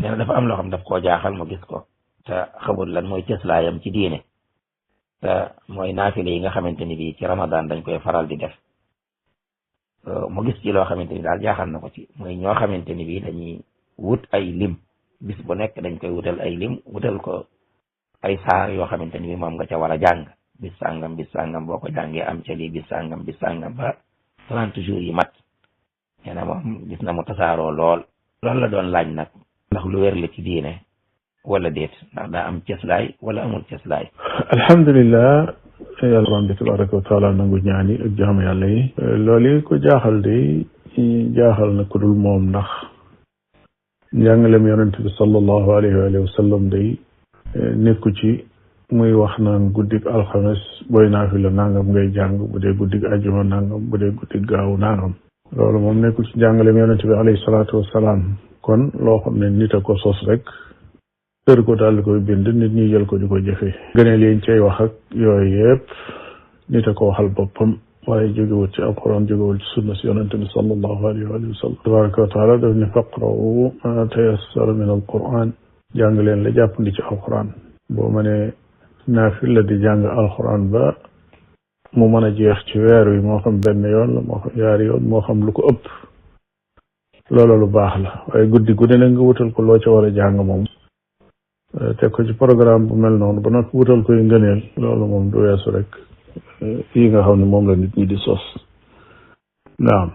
nee na dafa am loo xam daf koo jaaxal mu gis ko te xamul lan mooy cëslaayam ci diine te mooy naafile yi nga xamante ni bii ci ramadan dañ koy faral di def mu gis ci loo xamante ni daal jaaxal na ko ci mooy ñoo xamante ni bii dañuy wut ay lim bis bu nekk dañ koy wutal ay lim wutal ko ay saar yoo xamante ni bii moom nga ca war a jàng bis sàngam boo ko jàngee am ca lii bis sàngam ba 30 jours yi mat nee na moom gis na mu tasaaroo lool loolu la doon laaj nag ndax lu wér la ci diine wala déet ndax daa am cëslaay wala amul cëslaay. alhamdulilah yàlla borom bi tabaraka wa taala nangu ñaani ak jaamu yàlla yi loolu ko jaaxal de jaaxal na ku dul moom ndax njàngalem yonente bi sallallahu alayhi wa sallam day nekku ci muy wax naan guddig alxames booy naafila nangam ngay jàng bu dee guddig ajuma nangam bu dee guddig gaaw nangam loolu moom nekku ci njàngalem yonente bi alayhi salaatu wasalaam kon loo xam ne nit a ko sos rek tër ko daal di koy bind nit ñi jël ko di ko jëfee gëneel yiñ cay wax ak yooyu yëpp nit a ko waxal boppam waaye jógewul ci alquran jógewul ci sunna si yonente bi sallallahu alayhi wa sallam tabaraka wa taala daf ne faqra'u ma tayassara min alquran jàng leen la jàppandi ci alquran boo mënee naafila di jàng alquran ba mu mën a jeex ci weer wi moo xam benn yoon la moo xam yaari yoon moo xam lu ko ëpp loolu lu baax la waaye guddi guddi nag nga wutal ko loo ca war a jàng moom teg ko ci programme bu mel noonu ba nag wutal koy ngëneel loolu moom du weesu rek yi nga xam ne moom la nit ñi di sos naam